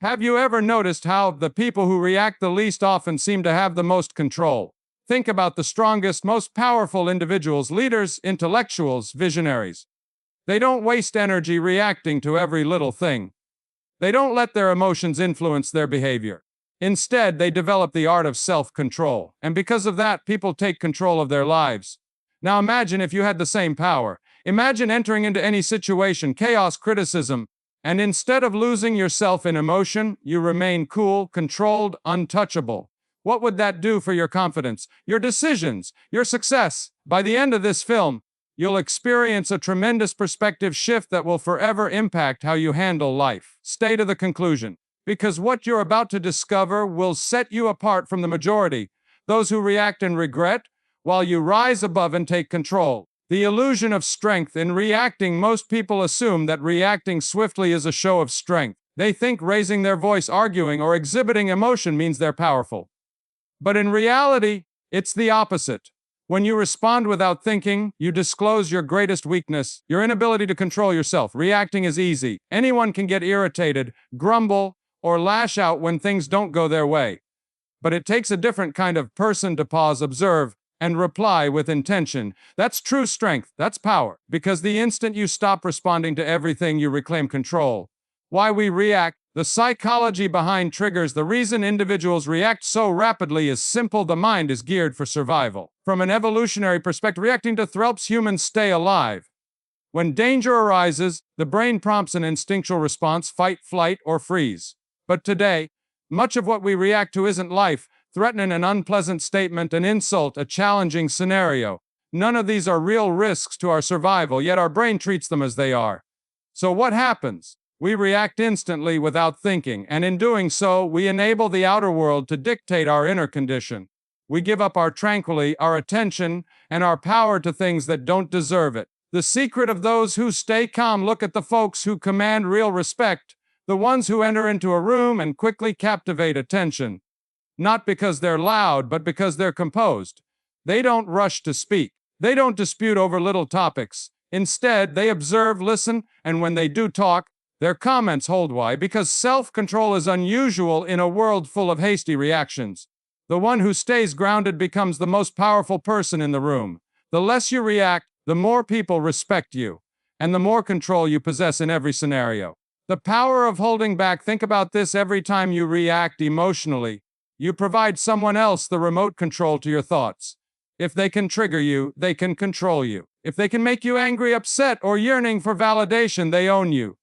Have you ever noticed how the people who react the least often seem to have the most control? Think about the strongest, most powerful individuals, leaders, intellectuals, visionaries. They don't waste energy reacting to every little thing. They don't let their emotions influence their behavior. Instead, they develop the art of self-control, and because of that, people take control of their lives. Now imagine if you had the same power. Imagine entering into any situation, chaos, criticism, and instead of losing yourself in emotion, you remain cool, controlled, untouchable. What would that do for your confidence, your decisions, your success? By the end of this film, you'll experience a tremendous perspective shift that will forever impact how you handle life. Stay to the conclusion, because what you're about to discover will set you apart from the majority, those who react and regret, while you rise above and take control. The illusion of strength in reacting. Most people assume that reacting swiftly is a show of strength. They think raising their voice, arguing, or exhibiting emotion means they're powerful. But in reality, it's the opposite. When you respond without thinking, you disclose your greatest weakness, your inability to control yourself. Reacting is easy. Anyone can get irritated, grumble, or lash out when things don't go their way. But it takes a different kind of person to pause, observe, and reply with intention. That's true strength. That's power. Because the instant you stop responding to everything, you reclaim control. Why we react, the psychology behind triggers. The reason individuals react so rapidly is simple. The mind is geared for survival. From an evolutionary perspective, reacting to threats helps humans stay alive. When danger arises, the brain prompts an instinctual response: fight, flight, or freeze. But today, much of what we react to isn't life threatening, an unpleasant statement, an insult, a challenging scenario. None of these are real risks to our survival, yet our brain treats them as they are. So what happens? We react instantly without thinking, and in doing so, we enable the outer world to dictate our inner condition. We give up our tranquility, our attention, and our power to things that don't deserve it. The secret of those who stay calm. Look at the folks who command real respect, the ones who enter into a room and quickly captivate attention. Not because they're loud, but because they're composed. They don't rush to speak. They don't dispute over little topics. Instead, they observe, listen, and when they do talk, their comments hold. Why? Because self-control is unusual in a world full of hasty reactions. The one who stays grounded becomes the most powerful person in the room. The less you react, the more people respect you, and the more control you possess in every scenario. The power of holding back. Think about this. Every time you react emotionally, you provide someone else the remote control to your thoughts. If they can trigger you, they can control you. If they can make you angry, upset, or yearning for validation, they own you.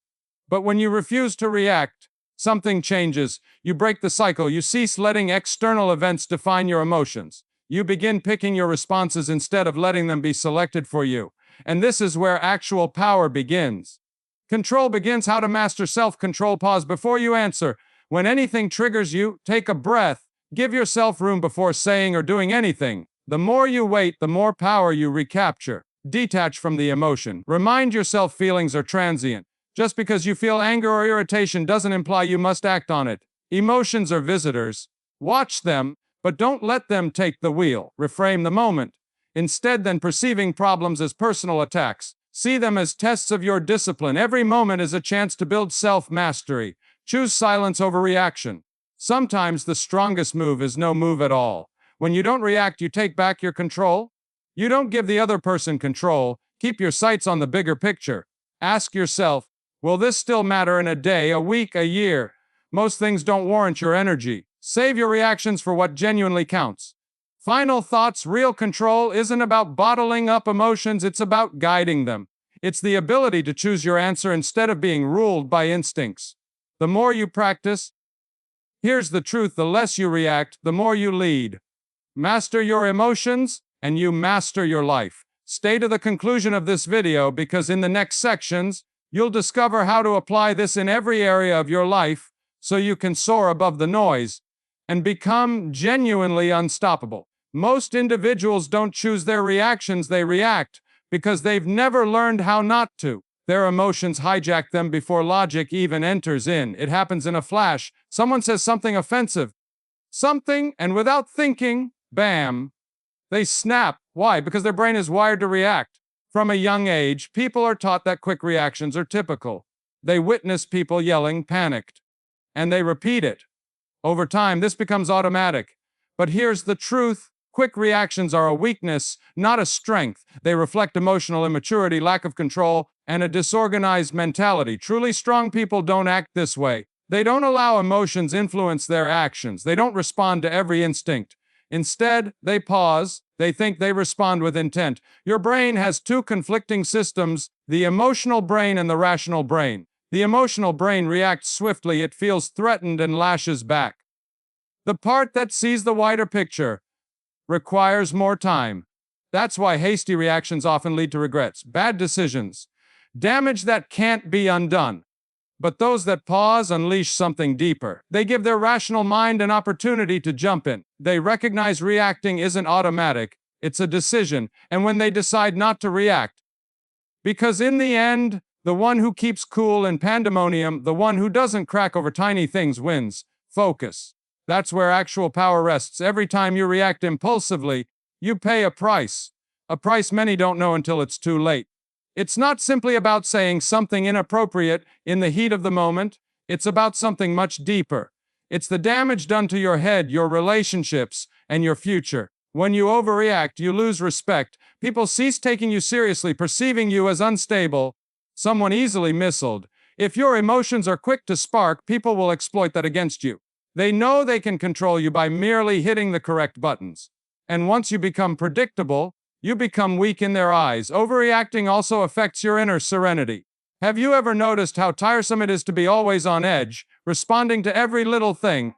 But when you refuse to react, something changes. You break the cycle. You cease letting external events define your emotions. You begin picking your responses instead of letting them be selected for you. And this is where actual power begins. Control begins. How to master self-control. Pause before you answer. When anything triggers you, take a breath. Give yourself room before saying or doing anything. The more you wait, the more power you recapture. Detach from the emotion. Remind yourself feelings are transient. Just because you feel anger or irritation doesn't imply you must act on it. Emotions are visitors. Watch them, but don't let them take the wheel. Reframe the moment. Instead, than perceiving problems as personal attacks, see them as tests of your discipline. Every moment is a chance to build self-mastery. Choose silence over reaction. Sometimes the strongest move is no move at all. When you don't react, you take back your control. You don't give the other person control. Keep your sights on the bigger picture. Ask yourself, will this still matter in a day, a week, a year? Most things don't warrant your energy. Save your reactions for what genuinely counts. Final thoughts. Real control isn't about bottling up emotions, it's about guiding them. It's the ability to choose your answer instead of being ruled by instincts. The more you practice, here's the truth: the less you react, the more you lead. Master your emotions, and you master your life. Stay to the conclusion of this video, because in the next sections, you'll discover how to apply this in every area of your life so you can soar above the noise and become genuinely unstoppable. Most individuals don't choose their reactions, they react because they've never learned how not to. Their emotions hijack them before logic even enters in. It happens in a flash. Someone says something offensive, and without thinking, bam, they snap. Why? Because their brain is wired to react. From a young age, people are taught that quick reactions are typical. They witness people yelling, panicked, and they repeat it. Over time, this becomes automatic. But here's the truth. Quick reactions are a weakness, not a strength. They reflect emotional immaturity, lack of control, and a disorganized mentality. Truly strong people don't act this way. They don't allow emotions influence their actions. They don't respond to every instinct. Instead, they pause. They think, they respond with intent. Your brain has two conflicting systems, the emotional brain and the rational brain. The emotional brain reacts swiftly. It feels threatened and lashes back. The part that sees the wider picture requires more time. That's why hasty reactions often lead to regrets, bad decisions, damage that can't be undone. But those that pause unleash something deeper. They give their rational mind an opportunity to jump in. They recognize reacting isn't automatic, it's a decision, and when they decide not to react, because in the end, the one who keeps cool in pandemonium, the one who doesn't crack over tiny things wins. Focus. That's where actual power rests. Every time you react impulsively, you pay a price many don't know until it's too late. It's not simply about saying something inappropriate in the heat of the moment. It's about something much deeper. It's the damage done to your head, your relationships, and your future. When you overreact, you lose respect. People cease taking you seriously, perceiving you as unstable, someone easily missiled. If your emotions are quick to spark, people will exploit that against you. They know they can control you by merely hitting the correct buttons. And once you become predictable, you become weak in their eyes. Overreacting also affects your inner serenity. Have you ever noticed how tiresome it is to be always on edge, responding to every little thing?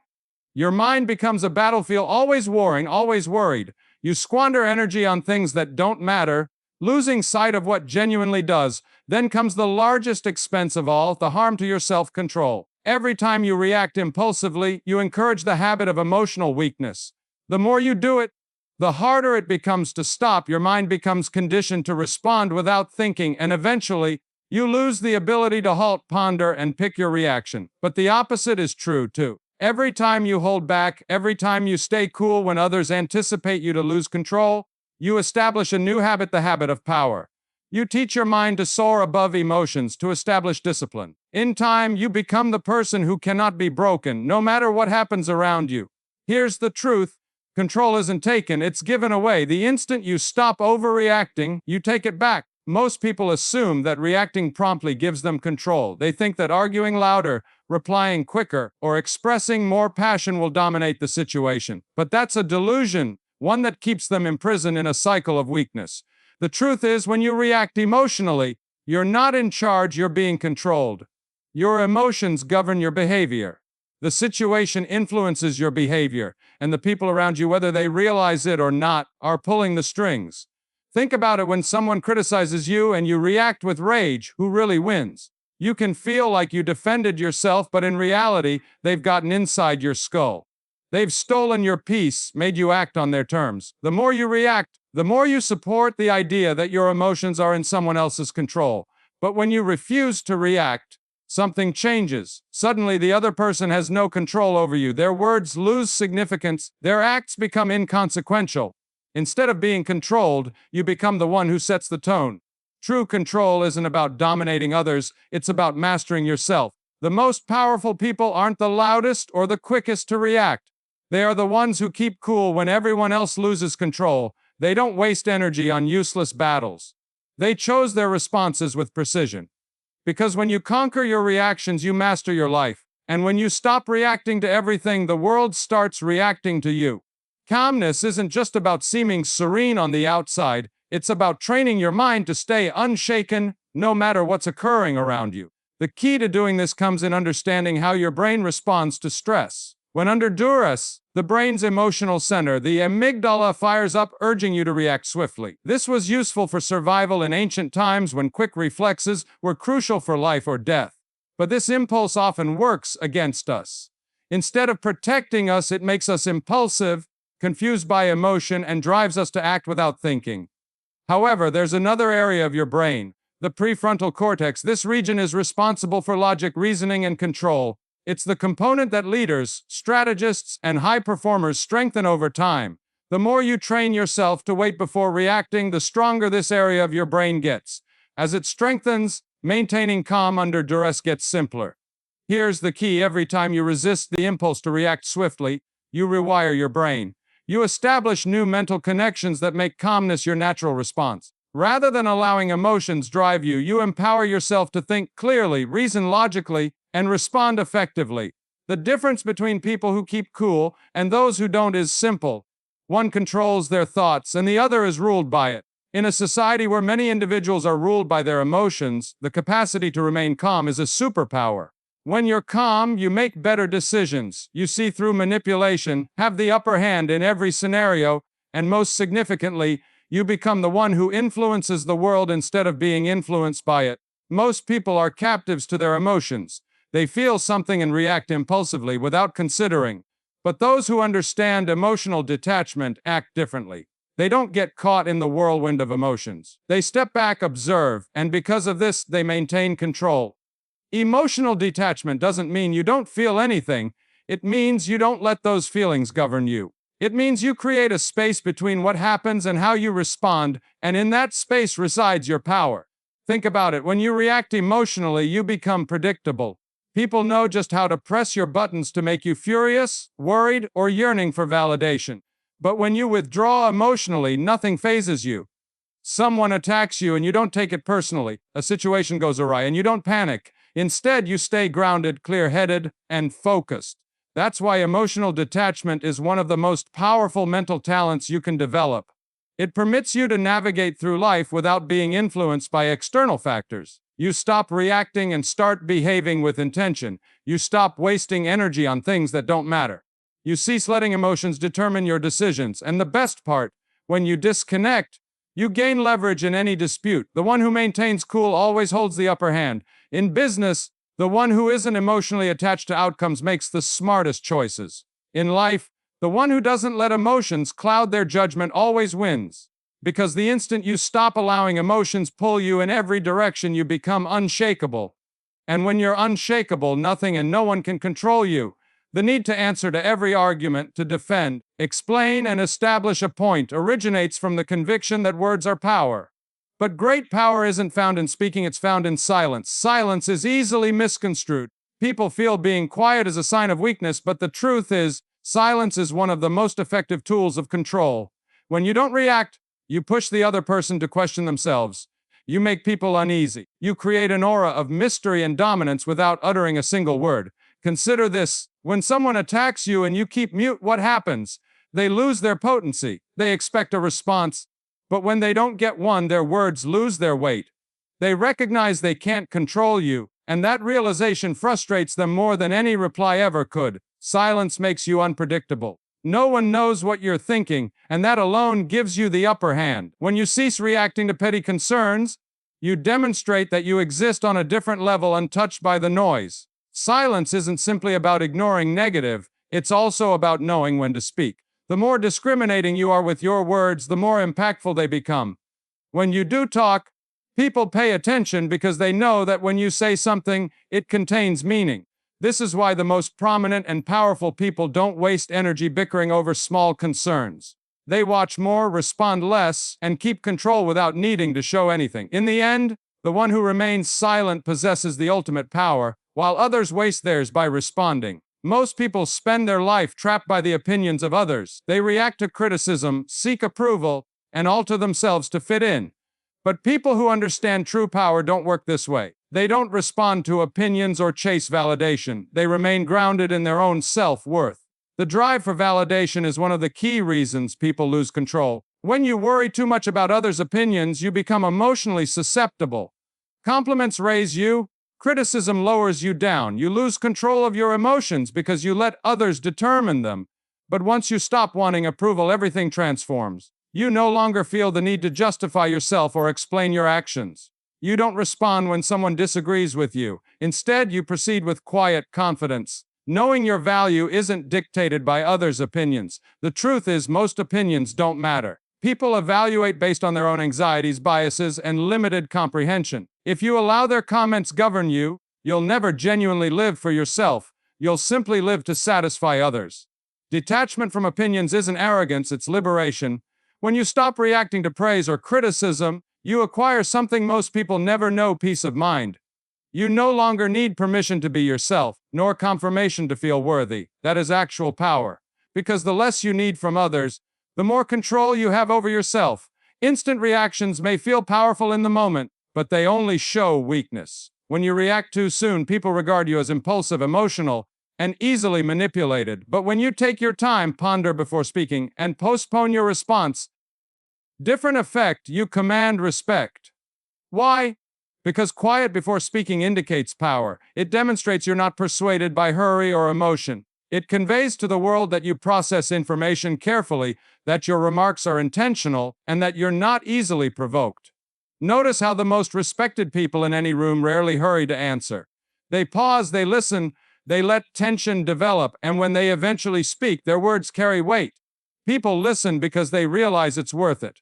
Your mind becomes a battlefield, always warring, always worried. You squander energy on things that don't matter, losing sight of what genuinely does. Then comes the largest expense of all, the harm to your self-control. Every time you react impulsively, you encourage the habit of emotional weakness. The more you do it, the harder it becomes to stop. Your mind becomes conditioned to respond without thinking, and eventually, you lose the ability to halt, ponder, and pick your reaction. But the opposite is true, too. Every time you hold back, every time you stay cool when others anticipate you to lose control, you establish a new habit, the habit of power. You teach your mind to soar above emotions, to establish discipline. In time, you become the person who cannot be broken, no matter what happens around you. Here's the truth. Control isn't taken, it's given away. The instant you stop overreacting, you take it back. Most people assume that reacting promptly gives them control. They think that arguing louder, replying quicker, or expressing more passion will dominate the situation. But that's a delusion, one that keeps them imprisoned in a cycle of weakness. The truth is, when you react emotionally, you're not in charge, you're being controlled. Your emotions govern your behavior. The situation influences your behavior, and the people around you, whether they realize it or not, are pulling the strings. Think about it. When someone criticizes you and you react with rage, who really wins? You can feel like you defended yourself, but in reality, they've gotten inside your skull. They've stolen your peace, made you act on their terms. The more you react, the more you support the idea that your emotions are in someone else's control. But when you refuse to react, something changes. Suddenly, the other person has no control over you. Their words lose significance. Their acts become inconsequential. Instead of being controlled, you become the one who sets the tone. True control isn't about dominating others, it's about mastering yourself. The most powerful people aren't the loudest or the quickest to react. They are the ones who keep cool when everyone else loses control. They don't waste energy on useless battles. They chose their responses with precision. Because when you conquer your reactions, you master your life. And when you stop reacting to everything, the world starts reacting to you. Calmness isn't just about seeming serene on the outside, it's about training your mind to stay unshaken no matter what's occurring around you. The key to doing this comes in understanding how your brain responds to stress. When under duress, the brain's emotional center, the amygdala, fires up, urging you to react swiftly. This was useful for survival in ancient times when quick reflexes were crucial for life or death. But this impulse often works against us. Instead of protecting us, it makes us impulsive, confused by emotion, and drives us to act without thinking. However, there's another area of your brain, the prefrontal cortex. This region is responsible for logic, reasoning, and control. It's the component that leaders, strategists, and high performers strengthen over time. The more you train yourself to wait before reacting, the stronger this area of your brain gets. As it strengthens, maintaining calm under duress gets simpler. Here's the key: every time you resist the impulse to react swiftly, you rewire your brain. You establish new mental connections that make calmness your natural response. Rather than allowing emotions drive you, you empower yourself to think clearly, reason logically, and respond effectively. The difference between people who keep cool and those who don't is simple. One controls their thoughts and the other is ruled by it. In a society where many individuals are ruled by their emotions, the capacity to remain calm is a superpower. When you're calm, you make better decisions, you see through manipulation, have the upper hand in every scenario, and most significantly, you become the one who influences the world instead of being influenced by it. Most people are captives to their emotions. They feel something and react impulsively without considering. But those who understand emotional detachment act differently. They don't get caught in the whirlwind of emotions. They step back, observe, and because of this, they maintain control. Emotional detachment doesn't mean you don't feel anything. It means you don't let those feelings govern you. It means you create a space between what happens and how you respond, and in that space resides your power. Think about it. When you react emotionally, you become predictable. People know just how to press your buttons to make you furious, worried, or yearning for validation. But when you withdraw emotionally, nothing phases you. Someone attacks you and you don't take it personally. A situation goes awry and you don't panic. Instead, you stay grounded, clear-headed, and focused. That's why emotional detachment is one of the most powerful mental talents you can develop. It permits you to navigate through life without being influenced by external factors. You stop reacting and start behaving with intention. You stop wasting energy on things that don't matter. You cease letting emotions determine your decisions, and the best part, when you disconnect, you gain leverage in any dispute. The one who maintains cool always holds the upper hand. In business, the one who isn't emotionally attached to outcomes makes the smartest choices. In life, the one who doesn't let emotions cloud their judgment always wins. Because the instant you stop allowing emotions pull you in every direction, you become unshakable. And when you're unshakable, nothing and no one can control you. The need to answer to every argument, to defend, explain, and establish a point originates from the conviction that words are power. But great power isn't found in speaking, it's found in silence. Silence is easily misconstrued. People feel being quiet is a sign of weakness, but the truth is, silence is one of the most effective tools of control. When you don't react, you push the other person to question themselves. You make people uneasy. You create an aura of mystery and dominance without uttering a single word. Consider this. When someone attacks you and you keep mute, what happens? They lose their potency. They expect a response. But when they don't get one, their words lose their weight. They recognize they can't control you, and that realization frustrates them more than any reply ever could. Silence makes you unpredictable. No one knows what you're thinking, and that alone gives you the upper hand. When you cease reacting to petty concerns, you demonstrate that you exist on a different level, untouched by the noise. Silence isn't simply about ignoring negative, it's also about knowing when to speak. The more discriminating you are with your words, the more impactful they become. When you do talk, people pay attention because they know that when you say something, it contains meaning. This is why the most prominent and powerful people don't waste energy bickering over small concerns. They watch more, respond less, and keep control without needing to show anything. In the end, the one who remains silent possesses the ultimate power, while others waste theirs by responding. Most people spend their life trapped by the opinions of others. They react to criticism, seek approval, and alter themselves to fit in. But people who understand true power don't work this way. They don't respond to opinions or chase validation. They remain grounded in their own self-worth. The drive for validation is one of the key reasons people lose control. When you worry too much about others' opinions, you become emotionally susceptible. Compliments raise you. Criticism lowers you down. You lose control of your emotions because you let others determine them. But once you stop wanting approval, everything transforms. You no longer feel the need to justify yourself or explain your actions. You don't respond when someone disagrees with you. Instead, you proceed with quiet confidence. Knowing your value isn't dictated by others' opinions. The truth is, most opinions don't matter. People evaluate based on their own anxieties, biases, and limited comprehension. If you allow their comments govern you, you'll never genuinely live for yourself. You'll simply live to satisfy others. Detachment from opinions isn't arrogance, it's liberation. When you stop reacting to praise or criticism, you acquire something most people never know: peace of mind. You no longer need permission to be yourself, nor confirmation to feel worthy. That is actual power. Because the less you need from others, the more control you have over yourself. Instant reactions may feel powerful in the moment, but they only show weakness. When you react too soon, people regard you as impulsive, emotional, and easily manipulated. But when you take your time, ponder before speaking, and postpone your response, different effect, you command respect. Why? Because quiet before speaking indicates power. It demonstrates you're not persuaded by hurry or emotion. It conveys to the world that you process information carefully, that your remarks are intentional, and that you're not easily provoked. Notice how the most respected people in any room rarely hurry to answer. They pause, they listen, they let tension develop, and when they eventually speak, their words carry weight. People listen because they realize it's worth it.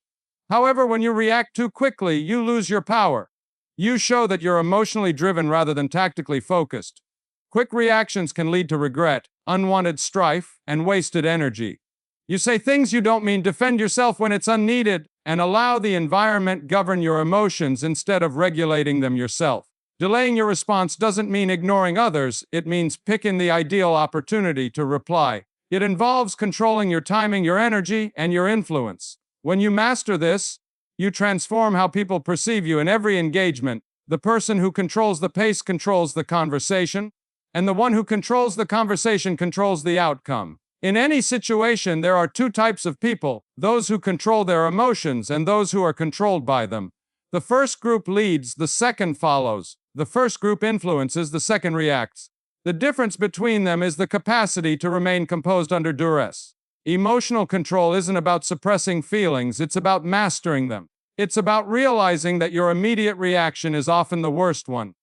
However, when you react too quickly, you lose your power. You show that you're emotionally driven rather than tactically focused. Quick reactions can lead to regret, unwanted strife, and wasted energy. You say things you don't mean, defend yourself when it's unneeded, and allow the environment govern your emotions instead of regulating them yourself. Delaying your response doesn't mean ignoring others, it means picking the ideal opportunity to reply. It involves controlling your timing, your energy, and your influence. When you master this, you transform how people perceive you in every engagement. The person who controls the pace controls the conversation, and the one who controls the conversation controls the outcome. In any situation, there are two types of people: those who control their emotions and those who are controlled by them. The first group leads, the second follows. The first group influences, the second reacts. The difference between them is the capacity to remain composed under duress. Emotional control isn't about suppressing feelings, it's about mastering them. It's about realizing that your immediate reaction is often the worst one.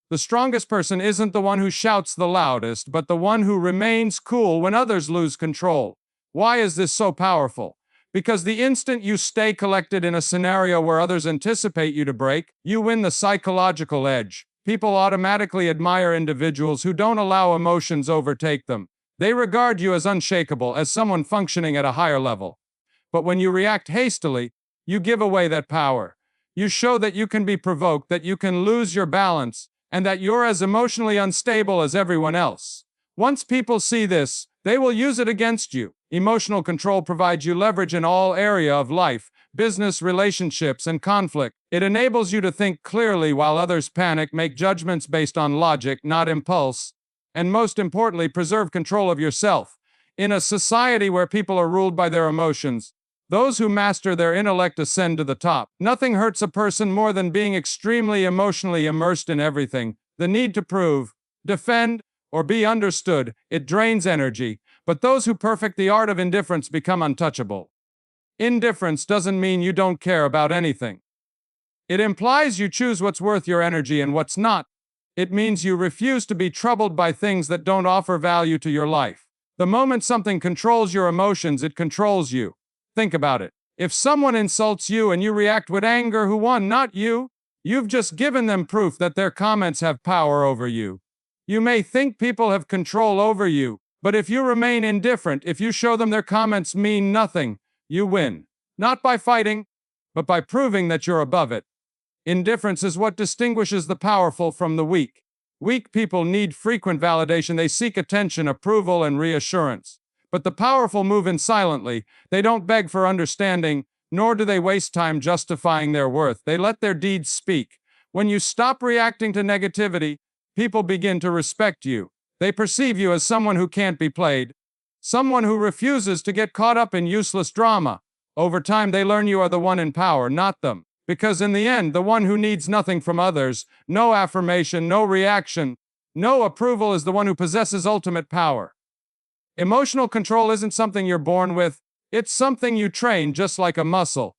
The strongest person isn't the one who shouts the loudest, but the one who remains cool when others lose control. Why is this so powerful? Because the instant you stay collected in a scenario where others anticipate you to break, you win the psychological edge. People automatically admire individuals who don't allow emotions overtake them. They regard you as unshakable, as someone functioning at a higher level. But when you react hastily, you give away that power. You show that you can be provoked, that you can lose your balance, and that you're as emotionally unstable as everyone else. Once people see this, they will use it against you. Emotional control provides you leverage in all areas of life, business, relationships, and conflict. It enables you to think clearly while others panic, make judgments based on logic, not impulse, and most importantly, preserve control of yourself. In a society where people are ruled by their emotions, those who master their intellect ascend to the top. Nothing hurts a person more than being extremely emotionally immersed in everything. The need to prove, defend, or be understood, it drains energy. But those who perfect the art of indifference become untouchable. Indifference doesn't mean you don't care about anything. It implies you choose what's worth your energy and what's not. It means you refuse to be troubled by things that don't offer value to your life. The moment something controls your emotions, it controls you. Think about it. If someone insults you and you react with anger, who won? Not you. You've just given them proof that their comments have power over you. You may think people have control over you, but if you remain indifferent, if you show them their comments mean nothing, you win. Not by fighting, but by proving that you're above it. Indifference is what distinguishes the powerful from the weak. Weak people need frequent validation. They seek attention, approval, and reassurance. But the powerful move in silently. They don't beg for understanding, nor do they waste time justifying their worth. They let their deeds speak. When you stop reacting to negativity, people begin to respect you. They perceive you as someone who can't be played, someone who refuses to get caught up in useless drama. Over time, they learn you are the one in power, not them. Because in the end, the one who needs nothing from others, no affirmation, no reaction, no approval, is the one who possesses ultimate power. Emotional control isn't something you're born with, it's something you train, just like a muscle.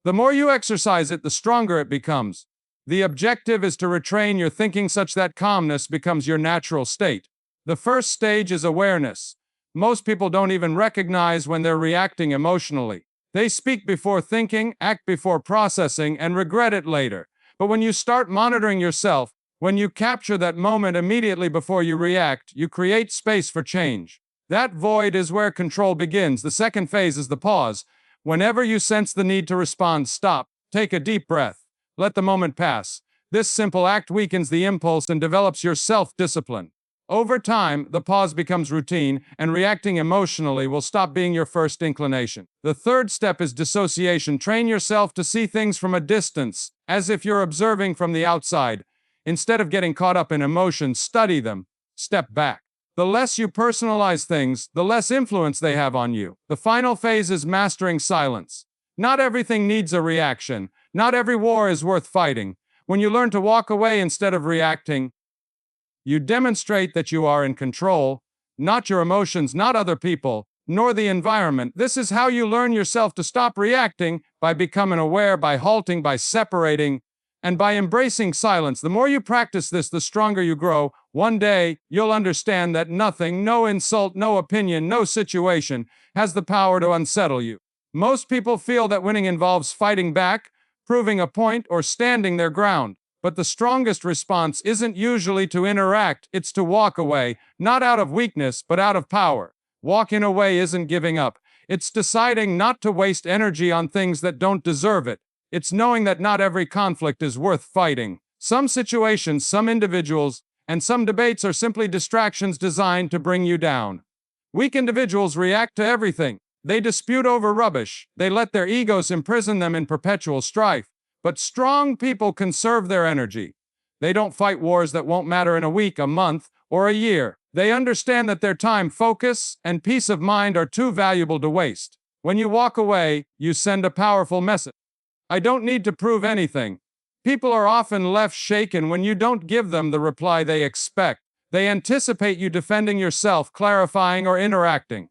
The more you exercise it, the stronger it becomes. The objective is to retrain your thinking such that calmness becomes your natural state. The first stage is awareness. Most people don't even recognize when they're reacting emotionally. They speak before thinking, act before processing, and regret it later. But when you start monitoring yourself, when you capture that moment immediately before you react, you create space for change. That void is where control begins. The second phase is the pause. Whenever you sense the need to respond, stop, take a deep breath, let the moment pass. This simple act weakens the impulse and develops your self-discipline. Over time, the pause becomes routine, and reacting emotionally will stop being your first inclination. The third step is dissociation. Train yourself to see things from a distance, as if you're observing from the outside. Instead of getting caught up in emotions, study them. Step back. The less you personalize things, the less influence they have on you. The final phase is mastering silence. Not everything needs a reaction. Not every war is worth fighting. When you learn to walk away instead of reacting, you demonstrate that you are in control, not your emotions, not other people, nor the environment. This is how you learn yourself to stop reacting, by becoming aware, by halting, by separating, and by embracing silence. The more you practice this, the stronger you grow. One day, you'll understand that nothing, no insult, no opinion, no situation has the power to unsettle you. Most people feel that winning involves fighting back, proving a point, or standing their ground. But the strongest response isn't usually to interact, it's to walk away, not out of weakness, but out of power. Walking away isn't giving up. It's deciding not to waste energy on things that don't deserve it. It's knowing that not every conflict is worth fighting. Some situations, some individuals, and some debates are simply distractions designed to bring you down. Weak individuals react to everything. They dispute over rubbish. They let their egos imprison them in perpetual strife. But strong people conserve their energy. They don't fight wars that won't matter in a week, a month, or a year. They understand that their time, focus, and peace of mind are too valuable to waste. When you walk away, you send a powerful message. I don't need to prove anything. People are often left shaken when you don't give them the reply they expect. They anticipate you defending yourself, clarifying, or interacting.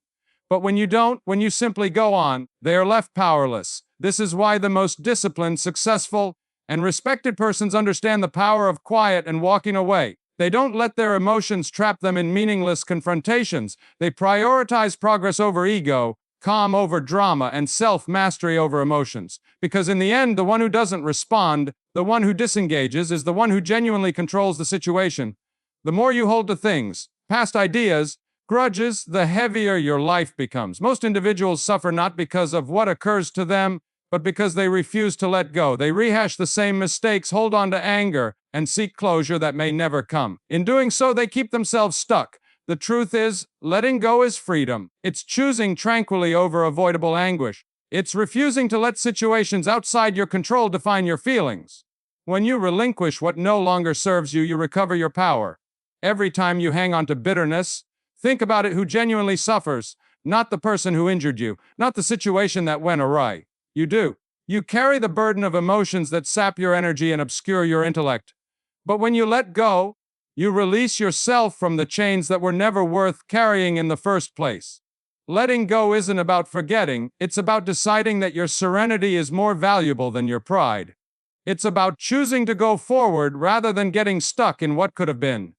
But when you don't, when you simply go on, they are left powerless. This is why the most disciplined, successful, and respected persons understand the power of quiet and walking away. They don't let their emotions trap them in meaningless confrontations. They prioritize progress over ego, calm over drama, and self-mastery over emotions. Because in the end, the one who doesn't respond, the one who disengages, is the one who genuinely controls the situation. The more you hold to things, past ideas, grudges, the heavier your life becomes. Most individuals suffer not because of what occurs to them, but because they refuse to let go. They rehash the same mistakes, hold on to anger, and seek closure that may never come. In doing so, they keep themselves stuck. The truth is, letting go is freedom. It's choosing tranquility over avoidable anguish. It's refusing to let situations outside your control define your feelings. When you relinquish what no longer serves you, you recover your power. Every time you hang on to bitterness, think about it: who genuinely suffers, not the person who injured you, not the situation that went awry. You do. You carry the burden of emotions that sap your energy and obscure your intellect. But when you let go, you release yourself from the chains that were never worth carrying in the first place. Letting go isn't about forgetting, it's about deciding that your serenity is more valuable than your pride. It's about choosing to go forward rather than getting stuck in what could have been.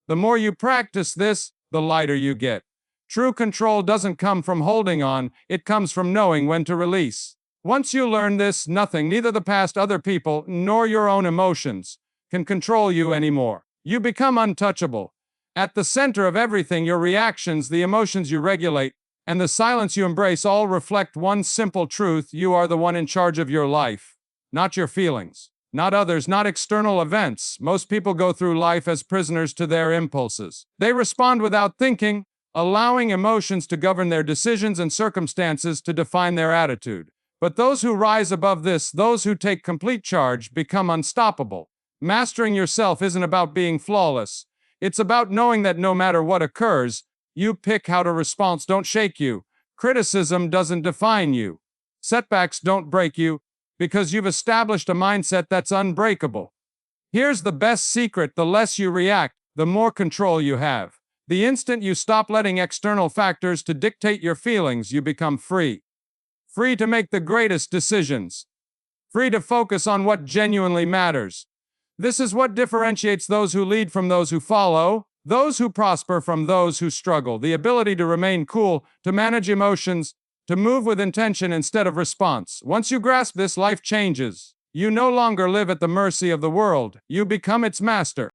The more you practice this, the lighter you get. True control doesn't come from holding on, it comes from knowing when to release. Once you learn this, nothing, neither the past, other people, nor your own emotions, can control you anymore. You become untouchable. At the center of everything, your reactions, the emotions you regulate, and the silence you embrace all reflect one simple truth: you are the one in charge of your life, not your feelings, not others, not external events. Most people go through life as prisoners to their impulses. They respond without thinking, allowing emotions to govern their decisions and circumstances to define their attitude. But those who rise above this, those who take complete charge, become unstoppable. Mastering yourself isn't about being flawless. It's about knowing that no matter what occurs, you pick how to respond. Don't shake you. Criticism doesn't define you. Setbacks don't break you, because you've established a mindset that's unbreakable. Here's the best secret: the less you react, the more control you have. The instant you stop letting external factors to dictate your feelings, you become free. Free to make the greatest decisions. Free to focus on what genuinely matters. This is what differentiates those who lead from those who follow, those who prosper from those who struggle. The ability to remain cool, to manage emotions, to move with intention instead of response. Once you grasp this, life changes. You no longer live at the mercy of the world. You become its master.